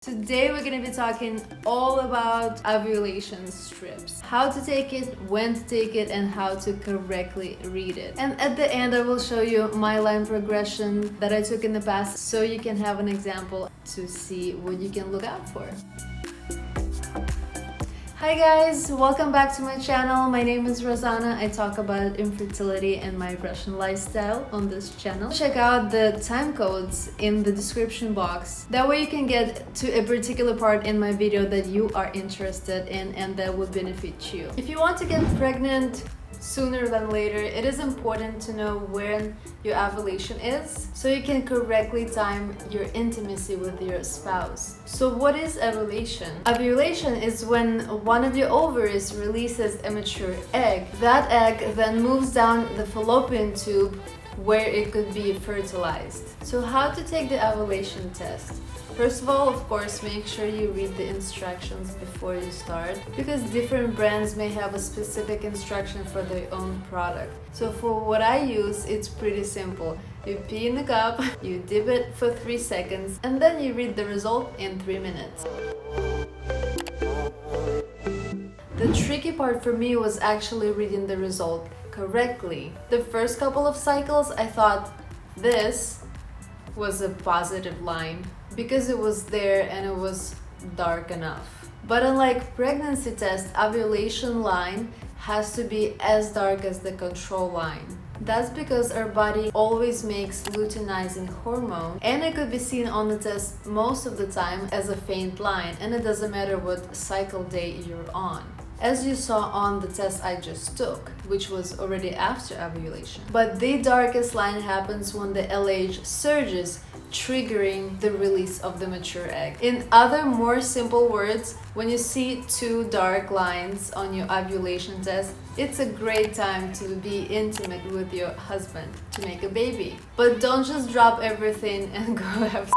Today we're going to be talking all about ovulation strips. How to take it, when to take it, and how to correctly read it. And at the end I will show you my line progression that I took in the past so you can have an example to see what you can look out for. Hi guys, welcome back to my channel. My name is Rosanna. I talk about infertility and my Russian lifestyle on this channel. Check out the time codes in the description box. That way you can get to a particular part in my video that you are interested in and that would benefit you. If you want to get pregnant sooner than later, it is important to know when your ovulation is so you can correctly time your intimacy with your spouse. So what is ovulation? Ovulation is when one of your ovaries releases a mature egg. That egg then moves down the fallopian tube where it could be fertilized. So how to take the ovulation test? First of all, of course, make sure you read the instructions before you start, because different brands may have a specific instruction for their own product. So for what I use, it's pretty simple. You pee in the cup, you dip it for 3 seconds, and then you read the result in 3 minutes. The tricky part for me was actually reading the result correctly. The first couple of cycles, I thought this was a positive line because it was there and it was dark enough. But unlike pregnancy test, ovulation line has to be as dark as the control line. That's because our body always makes luteinizing hormone, and it could be seen on the test most of the time as a faint line, and it doesn't matter what cycle day you're on, as you saw on the test I just took, which was already after ovulation. But the darkest line happens when the LH surges, triggering the release of the mature egg. In other more simple words, when you see 2 dark lines on your ovulation test, it's a great time to be intimate with your husband to make a baby. But don't just drop everything and go have sex,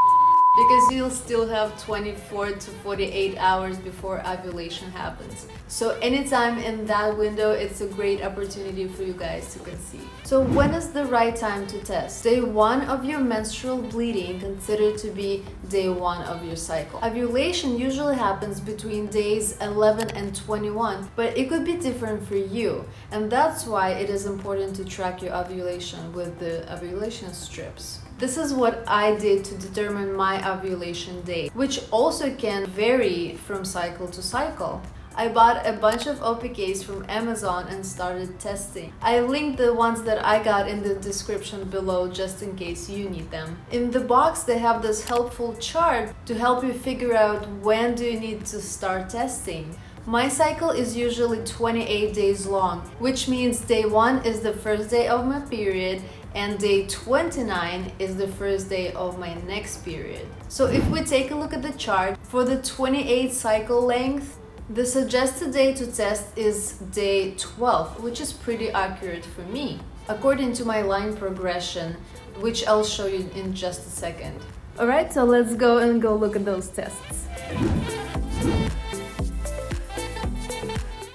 because you'll still have 24 to 48 hours before ovulation happens. So anytime in that window, it's a great opportunity for you guys to conceive. So when is the right time to test? Day 1 of your menstrual bleeding, considered to be day 1 of your cycle. Ovulation usually happens between days 11 and 21, but it could be different for you. And that's why it is important to track your ovulation with the ovulation strips. This is what I did to determine my ovulation date, which also can vary from cycle to cycle. I bought a bunch of OPKs from Amazon and started testing. I linked the ones that I got in the description below just in case you need them. In the box they have this helpful chart to help you figure out when do you need to start testing. My cycle is usually 28 days long, which means day 1 is the first day of my period and day 29 is the first day of my next period. So if we take a look at the chart, for the 28 cycle length, the suggested day to test is day 12, which is pretty accurate for me, according to my line progression, which I'll show you in just a second. Alright, so let's go look at those tests.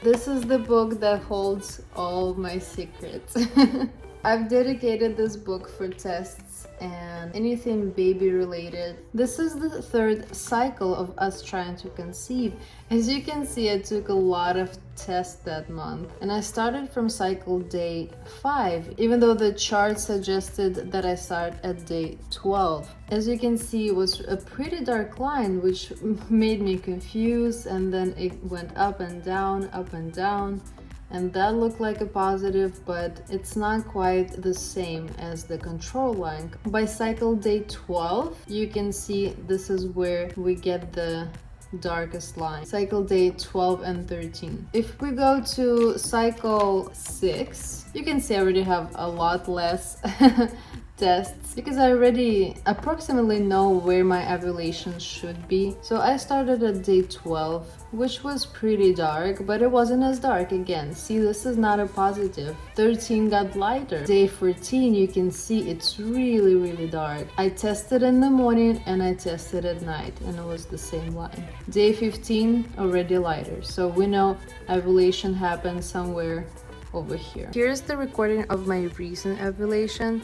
This is the book that holds all my secrets. I've dedicated this book for tests and anything baby related. This is the 3rd cycle of us trying to conceive. As you can see, I took a lot of tests that month, and I started from cycle day 5, even though the chart suggested that I start at day 12. As you can see, it was a pretty dark line, which made me confused, and then it went up and down, and that looked like a positive, but it's not quite the same as the control line. By cycle day 12, you can see this is where we get the darkest line, cycle day 12 and 13. If we go to cycle 6, you can see I already have a lot less tests because I already approximately know where my ovulation should be. So I started at day 12, which was pretty dark, but it wasn't as dark again. See, this is not a positive. 13 got lighter. Day 14, you can see it's really dark. I tested in the morning and I tested at night, and it was the same line. Day 15, already lighter. So we know ovulation happened somewhere over here. Here's the recording of my recent ovulation.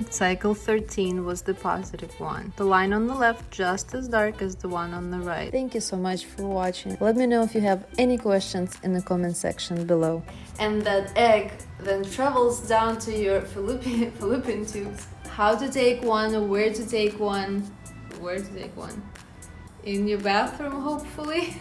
Cycle 13 was the positive one. The line on the left just as dark as the one on the right. Thank you so much for watching. Let me know if you have any questions in the comment section below. And that egg then travels down to your fallopian tubes. How to take one, where to take one, in your bathroom hopefully.